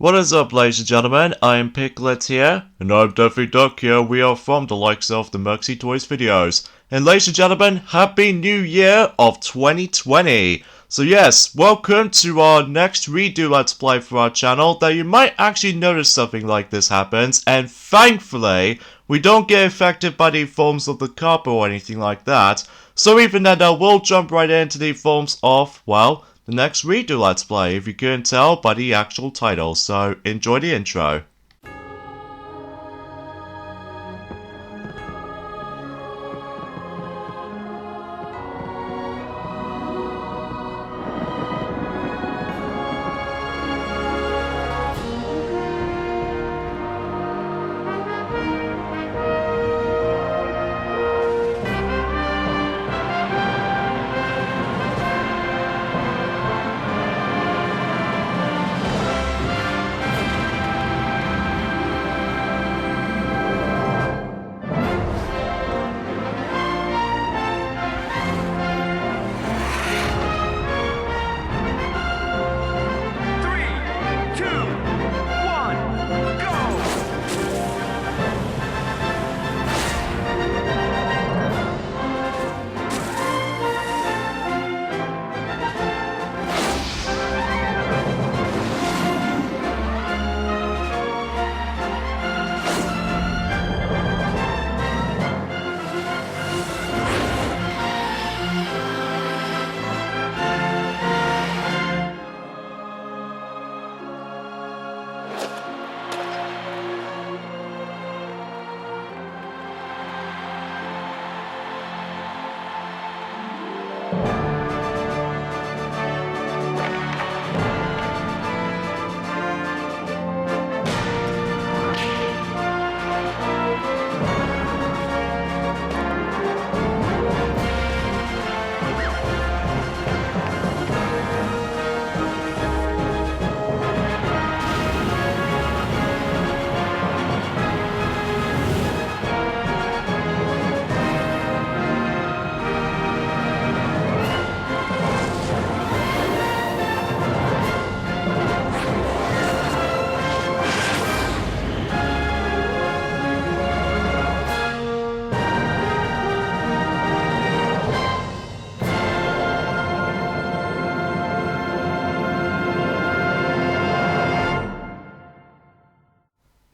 What is up, ladies and gentlemen? I am Piglet here, and I'm Daffy Duck here. We are from the likes of the Merxy Toys videos. And ladies and gentlemen, Happy New Year of 2020! So yes, welcome to our next redo Let's Play for our channel, that you might actually notice something like this happens, and thankfully, we don't get affected by the forms of the carpet or anything like that. So even then, we'll jump right into the forms of, well, the next redo Let's Play, if you couldn't tell by the actual title, so enjoy the intro.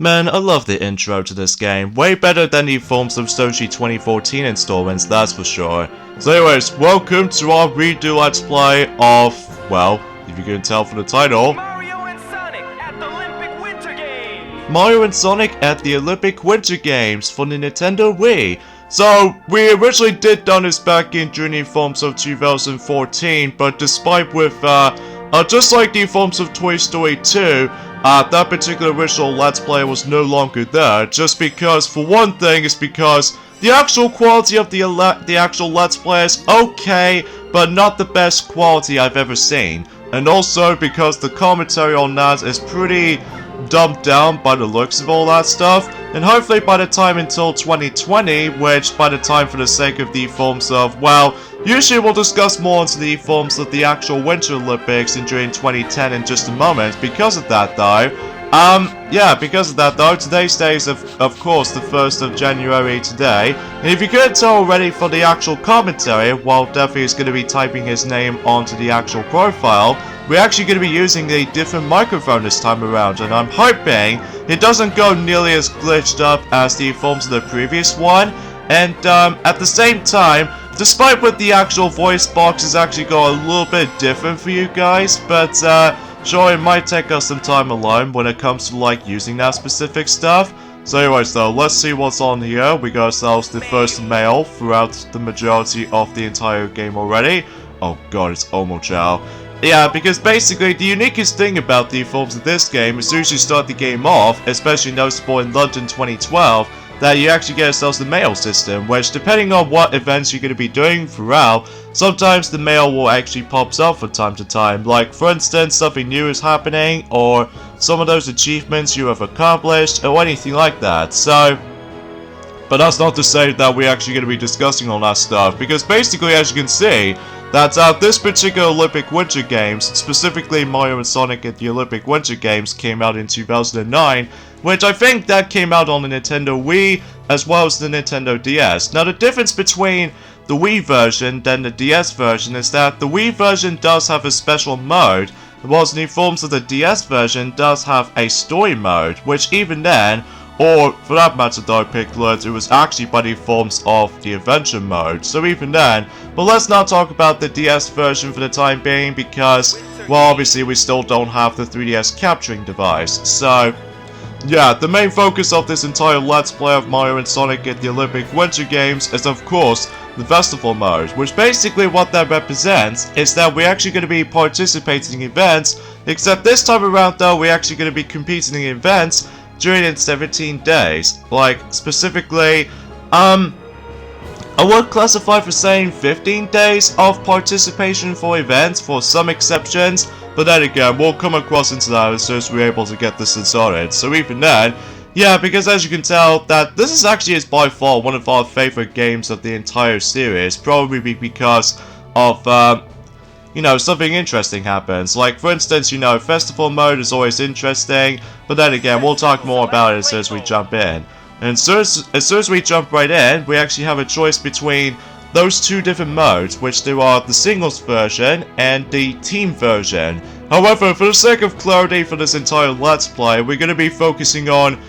Man, I love the intro to this game. Way better than the Forms of Sochi 2014 installments, that's for sure. So anyways, welcome to our redo Let's Play of, well, if you can tell from the title, Mario and Sonic at the Olympic Winter Games! Mario and Sonic at the Olympic Winter Games for the Nintendo Wii. So, we originally did done this back in during the Forms of 2014, but despite with, just like the Forms of Toy Story 2, that particular original Let's Play was no longer there, just because, for one thing, it's because the actual quality of the actual Let's Play is okay, but not the best quality I've ever seen. And also because the commentary on that is pretty dumbed down by the looks of all that stuff, and hopefully by the time until 2020, which by the time for the sake of the forms of, well, usually we'll discuss more into the forms of the actual Winter Olympics in during 2010 in just a moment. Because of that though, today's day is of course the 1st of January today, and if you couldn't tell already from the actual commentary, while Duffy is going to be typing his name onto the actual profile, we're actually going to be using a different microphone this time around, and I'm hoping it doesn't go nearly as glitched up as the forms of the previous one, and at the same time, despite what the actual voice box is actually go a little bit different for you guys, but sure, it might take us some time alone when it comes to like using that specific stuff. So anyways though, let's see what's on here. We got ourselves the first mail throughout the majority of the entire game already. Oh god, it's Omochao. Yeah, because basically the uniquest thing about the forms of this game is as soon as you start the game off, especially noticeable in London 2012, that you actually get yourselves the mail system, which depending on what events you're going to be doing throughout, sometimes the mail will actually pops up from time to time. Like for instance, something new is happening, or some of those achievements you have accomplished, or anything like that. So, but that's not to say that we're actually going to be discussing all that stuff, because basically, as you can see, that this particular Olympic Winter Games, specifically Mario and Sonic at the Olympic Winter Games, came out in 2009, which I think that came out on the Nintendo Wii as well as the Nintendo DS. Now the difference between the Wii version and the DS version is that the Wii version does have a special mode, whilst the forms of the DS version does have a story mode, which even then, or for that matter though, Pickled, it was actually by the forms of the adventure mode, so even then. But let's not talk about the DS version for the time being because, well, obviously we still don't have the 3DS capturing device. So, yeah, the main focus of this entire Let's Play of Mario and Sonic at the Olympic Winter Games is of course the Festival mode, which basically what that represents is that we're actually going to be participating in events, except this time around though we're actually going to be competing in events during its 17 days. Like, specifically, I would classify for saying 15 days of participation for events, for some exceptions, but then again, we'll come across into that as soon as we're able to get this sorted. So even then, yeah, because as you can tell, that this is actually by far one of our favorite games of the entire series, probably because of, you know, something interesting happens. Like, for instance, you know, Festival mode is always interesting, but then again, we'll talk more about it as soon as we jump in. And as soon as we jump right in, we actually have a choice between those two different modes, which there are the singles version and the team version. However, for the sake of clarity for this entire Let's Play, we're going to be focusing on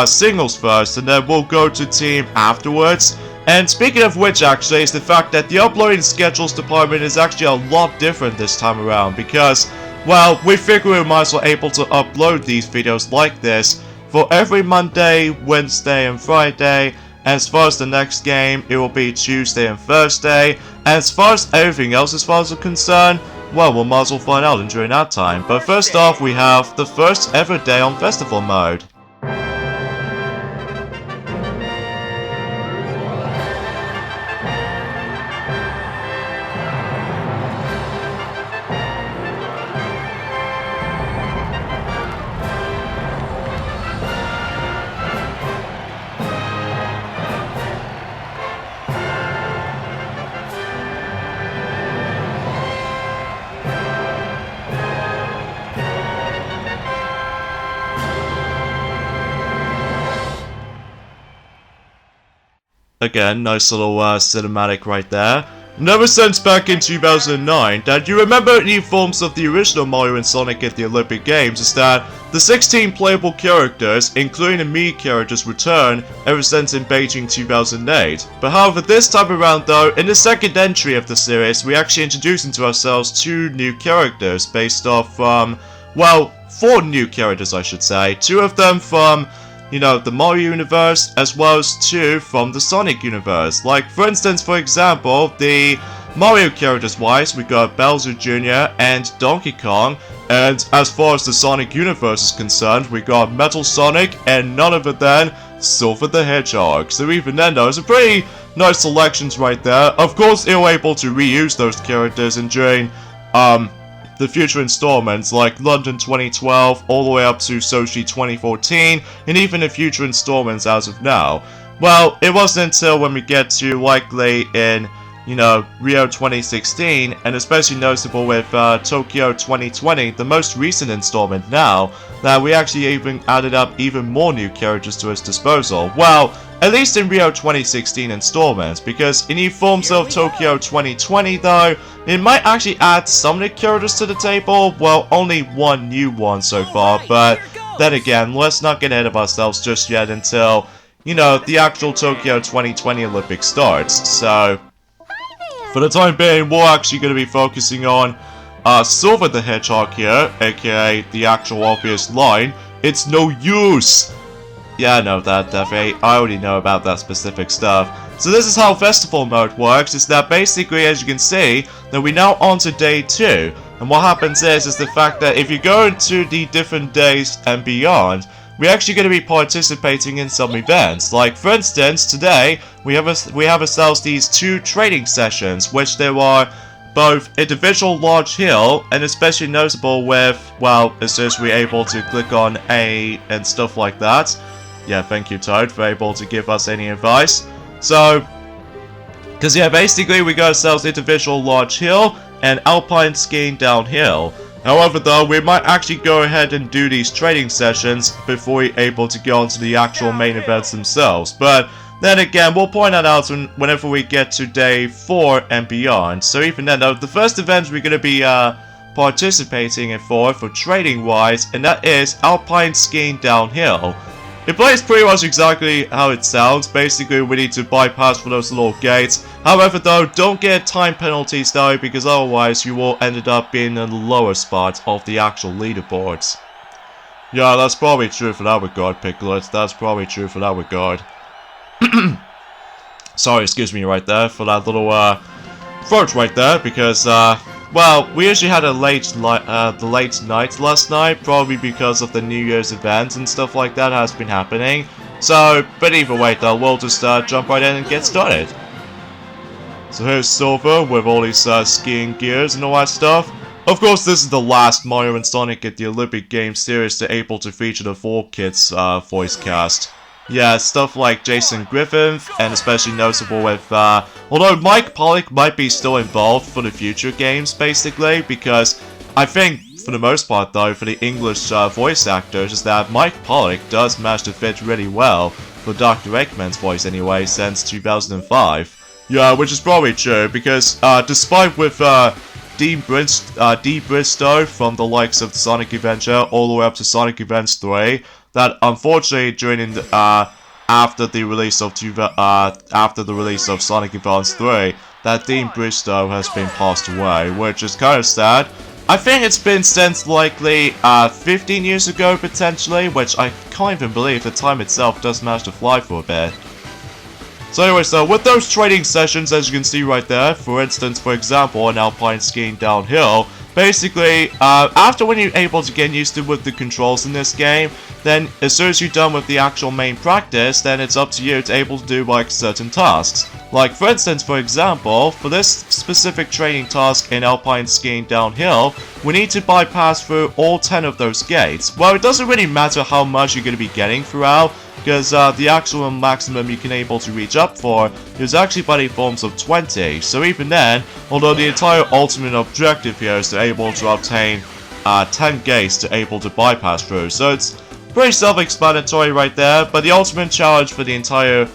singles first, and then we'll go to team afterwards. And speaking of which, actually, is the fact that the uploading schedules department is actually a lot different this time around because, well, we figure we might as well able to upload these videos like this for every Monday, Wednesday, and Friday. And as far as the next game, it will be Tuesday and Thursday. And as far as everything else as far as we're concerned, well, we might as well find out during that time. But first off, we have the first ever day on Festival mode. Again, nice little cinematic right there. And ever since back in 2009, that you remember the forms of the original Mario and Sonic at the Olympic Games is that the 16 playable characters, including the Mii characters, return ever since in Beijing 2008. But however, this time around though, in the second entry of the series, we actually introduced into ourselves 2 new characters based off from, well, 4 new characters I should say. 2 of them from, you know, the Mario universe, as well as 2 from the Sonic universe. Like, for instance, for example, the Mario characters wise, we got Bowser Jr. and Donkey Kong, and as far as the Sonic universe is concerned, we got Metal Sonic and none other than Silver the Hedgehog. So even then, those are pretty nice selections right there. Of course, they were able to reuse those characters and during, the future installments like London 2012 all the way up to Sochi 2014 and even the future installments as of now. Well, it wasn't until when we get to likely in, you know, Rio 2016 and especially noticeable with Tokyo 2020, the most recent installment now, that we actually even added up even more new characters to its disposal. Well, at least in Rio 2016 installments, because in the forms of Tokyo 2020 though, it might actually add some of the characters to the table. Well, only one new one so far, but then again, let's not get ahead of ourselves just yet until, you know, the actual Tokyo 2020 Olympics starts. So, for the time being, we're actually going to be focusing on Silver the Hedgehog here, aka the actual obvious line, "It's no use!" Yeah, I know that, Definitely. I already know about that specific stuff. So this is how Festival mode works, is that basically, as you can see, that we're now on to day 2. And what happens is the fact that if you go into the different days and beyond, we're actually going to be participating in some events. Like, for instance, today, we have ourselves these 2 training sessions, which there are both individual large hill, and especially noticeable with, well, as soon as we're able to click on A and stuff like that. Yeah, thank you, Toad, for able to give us any advice. So, Because yeah, basically we got ourselves individual large hill and alpine skiing downhill. However though, we might actually go ahead and do these training sessions before we're able to go on to the actual main events themselves. But then again, we'll point that out whenever we get to day 4 and beyond. So even then though, the first event we're going to be participating in for trading wise, and that is alpine skiing downhill. It plays pretty much exactly how it sounds. Basically, we need to bypass for those little gates. However though, don't get time penalties though, because otherwise you will end up being in the lower spot of the actual leaderboards. Yeah, that's probably true for that regard, Piglet. That's probably true for that regard. Sorry, excuse me right there for that little throat right there, because well, we actually had a late night last night, probably because of the New Year's event and stuff like that has been happening. So, but either way though, we'll just jump right in and get started. So here's Silver with all these skiing gears and all that stuff. Of course, this is the last Mario and Sonic at the Olympic Games series to able to feature the 4Kids voice cast. Yeah, stuff like Jason Griffith, and especially notable with, although Mike Pollock might be still involved for the future games, basically, because I think, for the most part though, for the English voice actors, is that Mike Pollock does manage to fit really well for Dr. Eggman's voice anyway, since 2005. Yeah, which is probably true, because, despite with, Dean Bristow from the likes of Sonic Adventure all the way up to Sonic Advance 3, that unfortunately during after the release of Sonic Advance 3, that Dean Bristow has been passed away, which is kind of sad. I think it's been since likely 15 years ago potentially, which I can't even believe the time itself does manage to fly for a bit. So anyway, so with those training sessions, as you can see right there, for instance, for example, in alpine skiing downhill, basically, after when you're able to get used to with the controls in this game, then as soon as you're done with the actual main practice, then it's up to you to able to do like certain tasks. Like for instance, for example, for this specific training task in alpine skiing downhill, we need to bypass through all 10 of those gates. Well, it doesn't really matter how much you're going to be getting throughout, because the actual maximum you can able to reach up for is actually by the forms of 20. So even then, although the entire ultimate objective here is to able to obtain 10 gates to able to bypass through. So it's pretty self-explanatory right there, but the ultimate challenge for the entire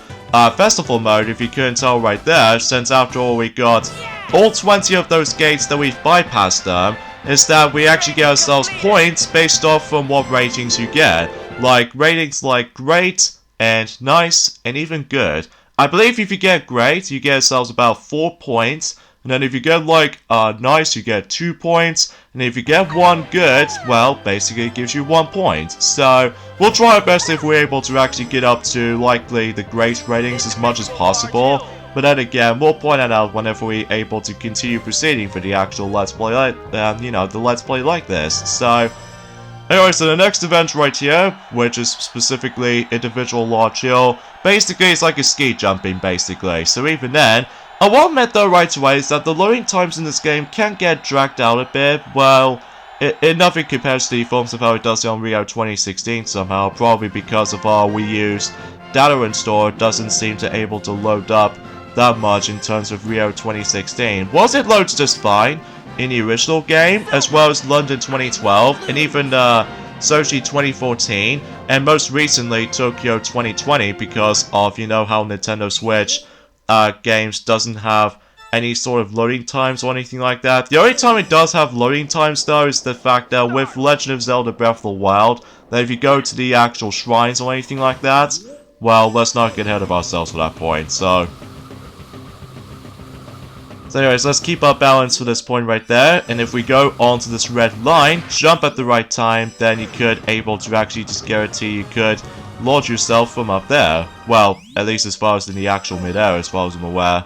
festival mode, if you couldn't tell right there, since after all we got all 20 of those gates that we've bypassed them, is that we actually get ourselves points based off from what ratings you get. Like ratings like great and nice and even good. I believe if you get great, you get yourselves about 4 points. And then if you get like nice, you get 2 points. And if you get 1 good, well, basically it gives you 1 point. So we'll try our best if we're able to actually get up to likely the great ratings as much as possible. But then again, we'll point that out whenever we're able to continue proceeding for the actual Let's Play, the Let's Play like this. So anyway, so the next event right here, which is specifically individual large hill, basically it's like a ski jumping basically. So even then, I will admit though right away is that the loading times in this game can get dragged out a bit. Well, it nothing compares to the forms of how it does on Rio 2016 somehow, probably because of how we used data install doesn't seem to able to load up that much in terms of Rio 2016. Was it loads just fine in the original game, as well as London 2012, and even Sochi 2014, and most recently Tokyo 2020, because of, you know, how Nintendo Switch games doesn't have any sort of loading times or anything like that. The only time it does have loading times though is the fact that with Legend of Zelda Breath of the Wild, that if you go to the actual shrines or anything like that, well, let's not get ahead of ourselves at that point. So anyways, let's keep our balance for this point right there, and if we go onto this red line, jump at the right time, then you could able to actually just guarantee you could launch yourself from up there. Well, at least as far as in the actual mid-air, as far as I'm aware.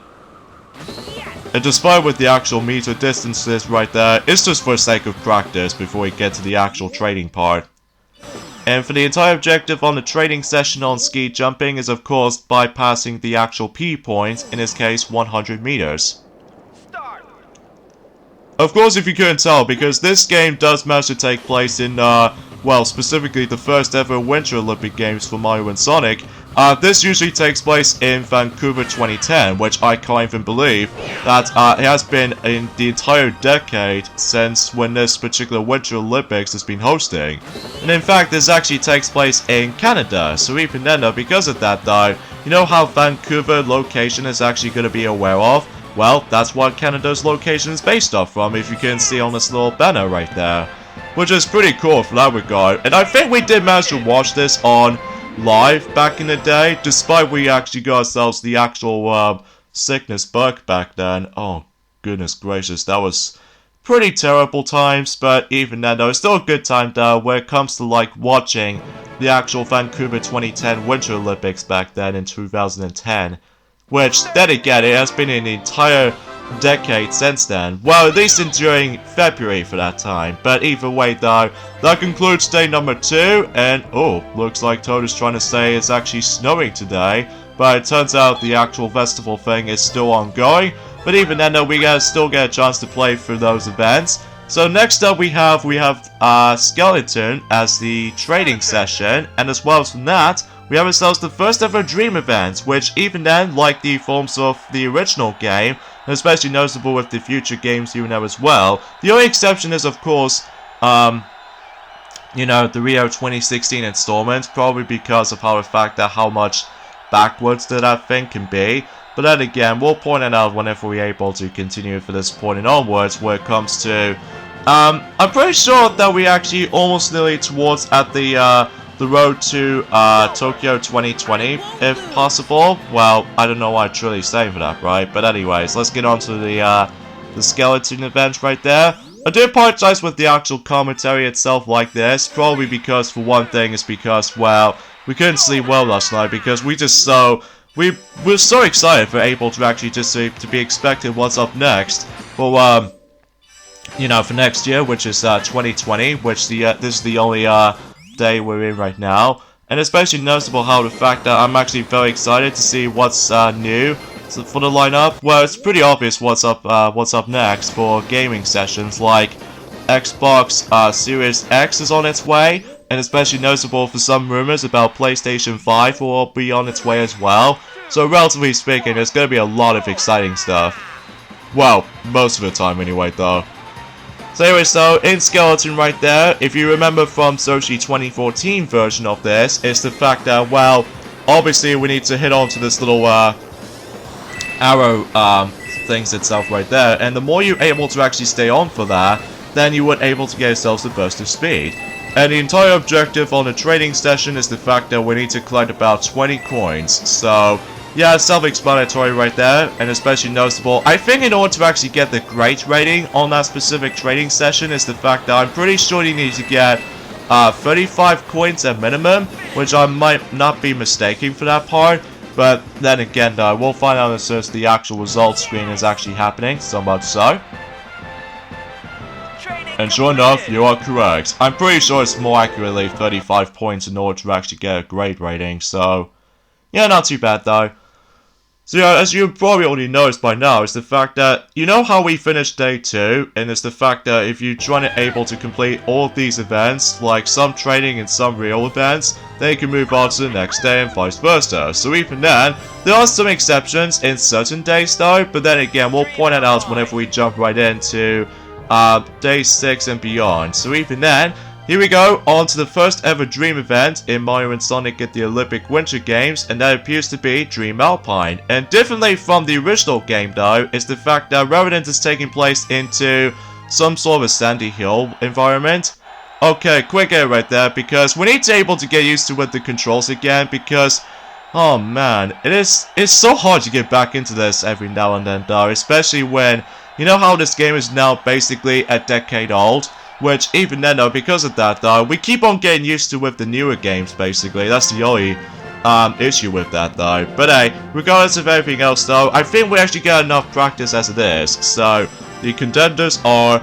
And despite with the actual meter distances right there, it's just for the sake of practice before we get to the actual training part. And for the entire objective on the training session on ski jumping is of course bypassing the actual P point, in this case 100 meters. Of course, if you couldn't tell, because this game does manage to take place in, well, specifically the first ever Winter Olympic Games for Mario and Sonic, This usually takes place in Vancouver 2010, which I can't even believe that it has been in the entire decade since when this particular Winter Olympics has been hosting. And in fact, this actually takes place in Canada, so even then though, because of that though, you know how Vancouver location is actually going to be aware of? Well, that's what Canada's location is based off from, if you can see on this little banner right there. Which is pretty cool for that regard, and I think we did manage to watch this on live back in the day, despite we actually got ourselves the actual sickness bug back then. Oh goodness gracious, that was pretty terrible times, but even then though, it's still a good time though when it comes to like watching the actual Vancouver 2010 Winter Olympics back then in 2010, which then again, it has been an entire decade since then. Well, at least during February for that time. But either way though, that concludes day number 2, and oh, looks like Toad is trying to say it's actually snowing today, but it turns out the actual festival thing is still ongoing. But even then though, we still get a chance to play through those events. So next up we have Skeleton as the trading session, and as well as from that, we have ourselves the first ever Dream event, which even then, like the forms of the original game, and especially noticeable with the future games here and there as well. The only exception is, of course, you know, the Rio 2016 installment, probably because of how much backwards that thing can be. But then again, we'll point it out whenever we're able to continue for this point and onwards, where it comes to, I'm pretty sure that we actually almost nearly towards at the road to Tokyo 2020, if possible. Well, I don't know why I'm truly saying for that, right? But anyways, let's get on to the Skeleton event right there. I do apologize with the actual commentary itself like this, probably because, for one thing, is because, well, we couldn't sleep well last night because we were so excited for able to actually just to be expecting what's up next. For, you know, for next year, which is 2020, which this is the only day we're in right now, and especially noticeable how the fact that I'm actually very excited to see what's new for the lineup. Well, it's pretty obvious what's up next for gaming sessions, like Xbox Series X is on its way, and especially noticeable for some rumors about PlayStation 5 will be on its way as well. So relatively speaking, there's going to be a lot of exciting stuff. Well, most of the time anyway though. So anyway, so in Skeleton right there, if you remember from Sochi 2014 version of this, it's the fact that, well, obviously we need to hit onto this little arrow things itself right there, and the more you're able to actually stay on for that, then you would able to get yourselves a burst of speed. And the entire objective on the trading session is the fact that we need to collect about 20 coins. So yeah, it's self-explanatory right there, and especially noticeable. I think in order to actually get the great rating on that specific trading session is the fact that I'm pretty sure you need to get 35 coins at minimum, which I might not be mistaken for that part. But then again though, we'll find out as soon as the actual results screen is actually happening, so much so. And sure enough, you are correct. I'm pretty sure it's more accurately 35 points in order to actually get a grade rating, so yeah, not too bad though. So yeah, as you probably already noticed by now, is the fact that, you know how we finished day 2, and it's the fact that if you're trying to able to complete all of these events, like some trading and some real events, then you can move on to the next day and vice versa. So even then, there are some exceptions in certain days though, but then again, we'll point it out whenever we jump right into day 6 and beyond. So even then, here we go, on to the first ever Dream event in Mario and Sonic at the Olympic Winter Games, and that appears to be Dream Alpine. And differently from the original game though, is the fact that rather than just taking place into some sort of a sandy hill environment. Okay, quick air right there, because we need to able to get used to with the controls again, because oh man, it's so hard to get back into this every now and then though, especially when, you know how this game is now basically a decade old. Which, even then though, because of that though, we keep on getting used to with the newer games basically. That's the only issue with that though. But hey, regardless of everything else though, I think we actually get enough practice as it is. So, the contenders are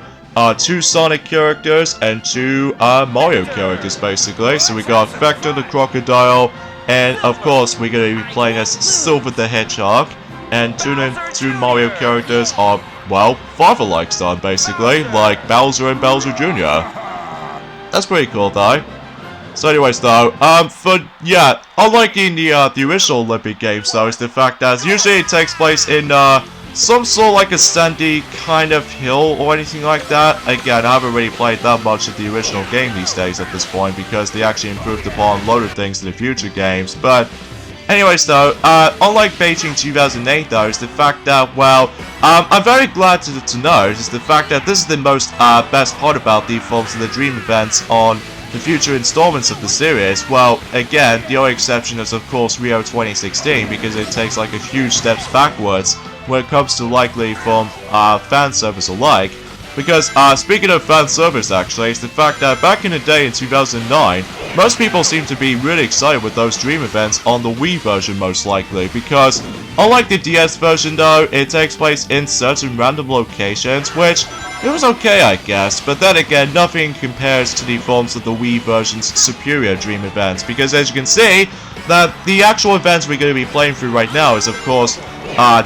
2 Sonic characters and 2 Mario characters basically. So we got Vector the Crocodile, and of course we're going to be playing as Silver the Hedgehog. And 2 Mario characters are, well, father-like son, basically, like Bowser and Bowser Jr. That's pretty cool, though. So anyways though, unlike in the original Olympic Games though, is the fact that usually it takes place in some sort of like a sandy kind of hill or anything like that. Again, I haven't really played that much of the original game these days at this point because they actually improved upon a load of things in the future games. But anyways though, unlike Beijing 2008 though, is the fact that, well, I'm very glad to note is the fact that this is the most best part about the forms of the Dream events on the future installments of the series. Well, again, the only exception is of course Rio 2016 because it takes like a huge steps backwards when it comes to likely from fan service alike. Because speaking of fan service actually, it's the fact that back in the day in 2009, most people seem to be really excited with those Dream events on the Wii version most likely, because unlike the DS version though, it takes place in certain random locations, which it was okay I guess, but then again nothing compares to the forms of the Wii version's superior Dream events, because as you can see, that the actual events we're going to be playing through right now is of course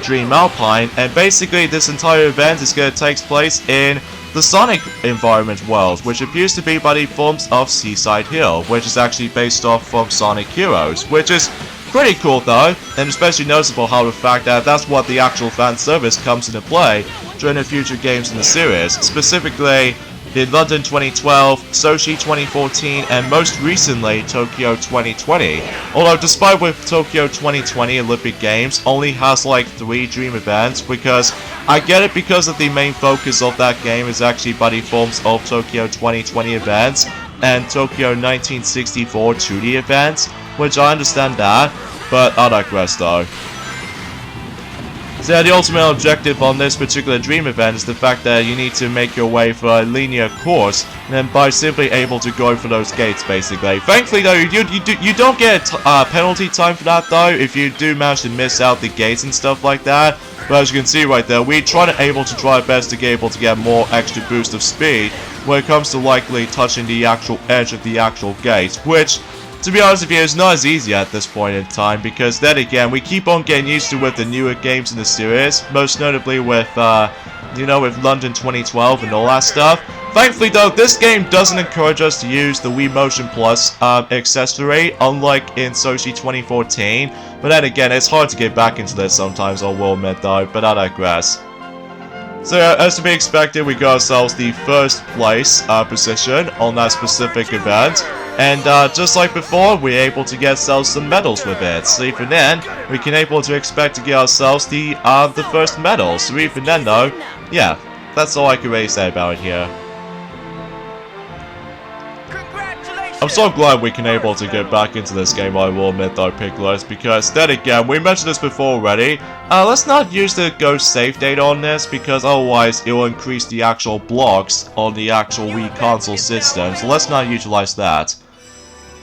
Dream Alpine, and basically this entire event is going to take place in the Sonic environment world, which appears to be by the forms of Seaside Hill, which is actually based off from Sonic Heroes, which is pretty cool though, and especially noticeable how the fact that that's what the actual fan service comes into play during the future games in the series, specifically in London 2012, Sochi 2014, and most recently Tokyo 2020. Although despite with Tokyo 2020 Olympic Games only has like 3 Dream events, because I get it because of the main focus of that game is actually by the forms of Tokyo 2020 events and Tokyo 1964 2D events, which I understand that, but I digress though. So yeah, the ultimate objective on this particular Dream event is the fact that you need to make your way for a linear course, and then by simply able to go for those gates basically. Thankfully though, you don't get a penalty time for that though, if you do manage to miss out the gates and stuff like that. But as you can see right there, we try our best to get able to get more extra boost of speed when it comes to likely touching the actual edge of the actual gate, which, to be honest with you, it's not as easy at this point in time, because then again, we keep on getting used to with the newer games in the series, most notably with, with London 2012 and all that stuff. Thankfully though, this game doesn't encourage us to use the Wii Motion Plus accessory, unlike in Sochi 2014, but then again, it's hard to get back into this sometimes, I will admit though, but I digress. So as to be expected, we got ourselves the first place position on that specific event. And just like before, we're able to get ourselves some medals with it. So even then, we can able to expect to get ourselves the first medal. So even then though, yeah, that's all I can really say about it here. I'm so glad we can able to get back into this game, I will admit though, Pickles, because then again, we mentioned this before already, let's not use the ghost save data on this, because otherwise it will increase the actual blocks on the actual Wii console system, so let's not utilize that.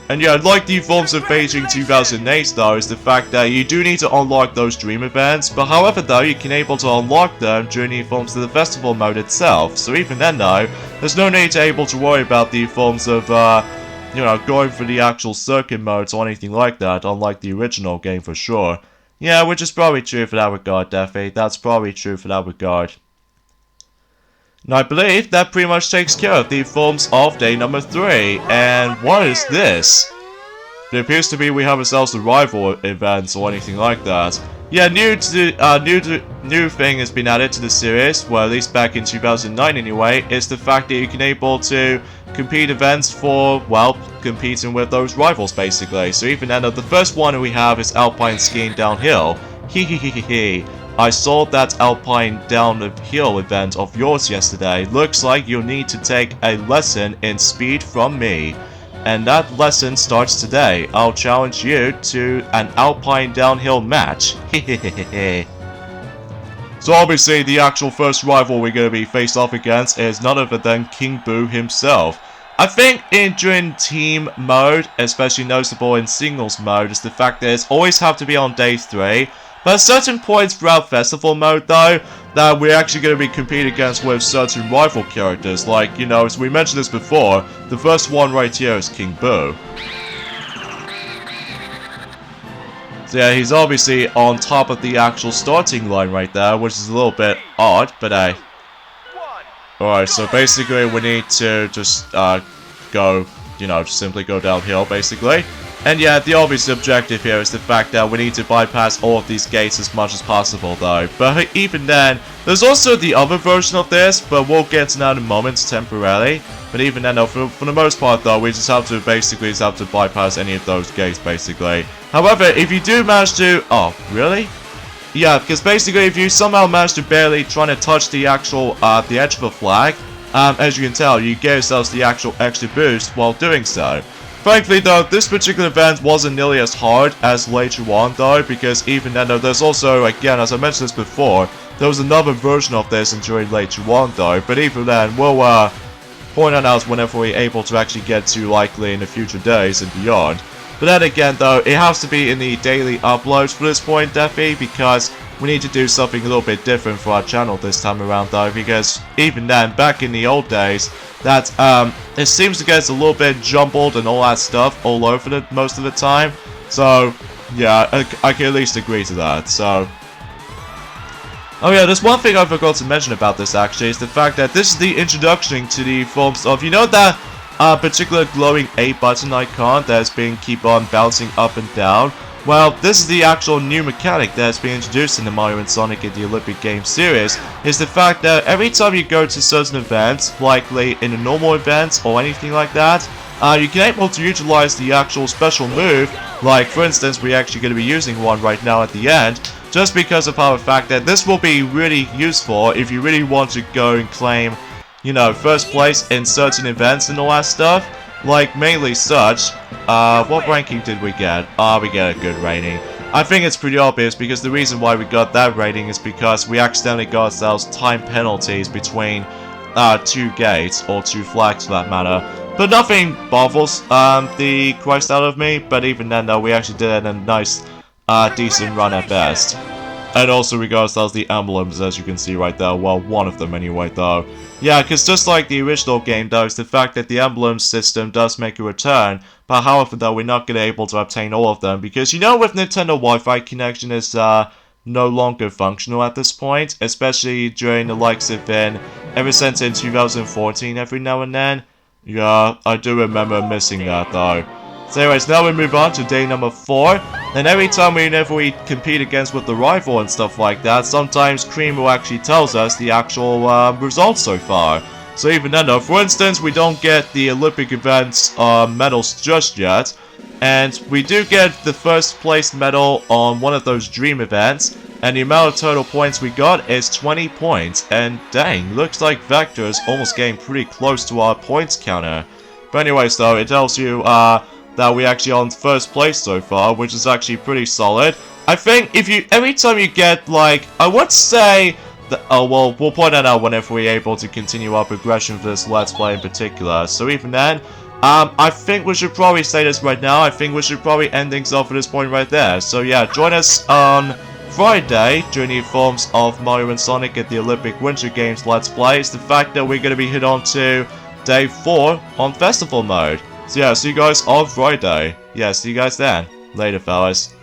And yeah, like the forms of Beijing 2008 though, is the fact that you do need to unlock those Dream events, but however though, you can able to unlock them during the forms of the festival mode itself, so even then though, there's no need to able to worry about the forms of, going for the actual circuit modes or anything like that, unlike the original game for sure. Yeah, which is probably true for that regard, Daffy. That's probably true for that regard. And I believe that pretty much takes care of the forms of day number 3. And what is this? It appears to be we have ourselves the rival events or anything like that. Yeah, new thing has been added to the series, well at least back in 2009 anyway, is the fact that you can able to compete events for, well, competing with those rivals basically. So even then, the first one we have is Alpine Skiing Downhill. Hehehehe. I saw that Alpine Downhill event of yours yesterday. Looks like you'll need to take a lesson in speed from me. And that lesson starts today. I'll challenge you to an Alpine Downhill match. Hehehehe. So obviously the actual first rival we're going to be faced off against is none other than King Boo himself. I think during team mode, especially noticeable in singles mode, is the fact that it's always have to be on day 3. But at certain points throughout festival mode though, that we're actually going to be competing against with certain rival characters. Like, as we mentioned this before, the first one right here is King Boo. So yeah, he's obviously on top of the actual starting line right there, which is a little bit odd, but Alright, so basically we need to just go you know, simply go downhill, basically. And yeah, the obvious objective here is the fact that we need to bypass all of these gates as much as possible, though. But even then, there's also the other version of this, but we'll get to that in a moment temporarily. But even then, though, for the most part, though, we just have to basically bypass any of those gates, basically. However, if you do manage to... Oh, really? Yeah, because basically, if you somehow manage to barely trying to touch the actual, the edge of the flag, as you can tell, you get yourselves the actual extra boost while doing so. Frankly, though, this particular event wasn't nearly as hard as later on, though, because even then, though, there's also, again, as I mentioned this before, there was another version of this during later on, though, but even then, we'll, point that out whenever we're able to actually get to, likely, in the future days and beyond. But then again, though, it has to be in the daily uploads for this point, Defi, because we need to do something a little bit different for our channel this time around, though, because even then, back in the old days, that, it seems to get a little bit jumbled and all that stuff all over the most of the time. So, yeah, I can at least agree to that, so... Oh yeah, there's one thing I forgot to mention about this, actually, is the fact that this is the introduction to the forms of, you know that particular glowing A button icon that's been keep on bouncing up and down? Well, this is the actual new mechanic that's been introduced in the Mario and Sonic in the Olympic Games series, is the fact that every time you go to certain events, likely in a normal event or anything like that, you can able to utilize the actual special move, like for instance we're actually going to be using one right now at the end, just because of the fact that this will be really useful if you really want to go and claim, you know, first place in certain events and all that stuff. Like, mainly such, what ranking did we get? We get a good rating. I think it's pretty obvious because the reason why we got that rating is because we accidentally got ourselves time penalties between, 2 gates, or 2 flags for that matter. But nothing bothers, the Christ out of me, but even then though, we actually did it in a nice, decent run at best. And also we got ourselves the emblems, as you can see right there. Well, one of them anyway, though. Yeah, because just like the original game, though, it's the fact that the emblem system does make a return. But however, though, we're not going to be able to obtain all of them. Because, you know, with Nintendo Wi-Fi connection is no longer functional at this point. Especially during the likes of ever since in 2014, every now and then. Yeah, I do remember missing that, though. So anyways, now we move on to day number 4, and every time whenever we compete against with the rival and stuff like that, sometimes Cream will actually tells us the actual results so far. So even then though, for instance, we don't get the Olympic events medals just yet, and we do get the first place medal on one of those dream events, and the amount of total points we got is 20 points, and dang, looks like Vector is almost getting pretty close to our points counter. But anyways though, it tells you that we actually are on first place so far, which is actually pretty solid. I think if you, every time you get like, I would say that, oh well, we'll point that out whenever we're able to continue our progression for this Let's Play in particular. So even then, I think we should probably say this right now, I think we should probably end things off at this point right there. So yeah, join us on Friday during the forms of Mario and Sonic at the Olympic Winter Games Let's Play. It's the fact that we're going to be hit on to day 4 on Festival Mode. So yeah, see you guys on Friday. Yeah, see you guys then. Later, fellas.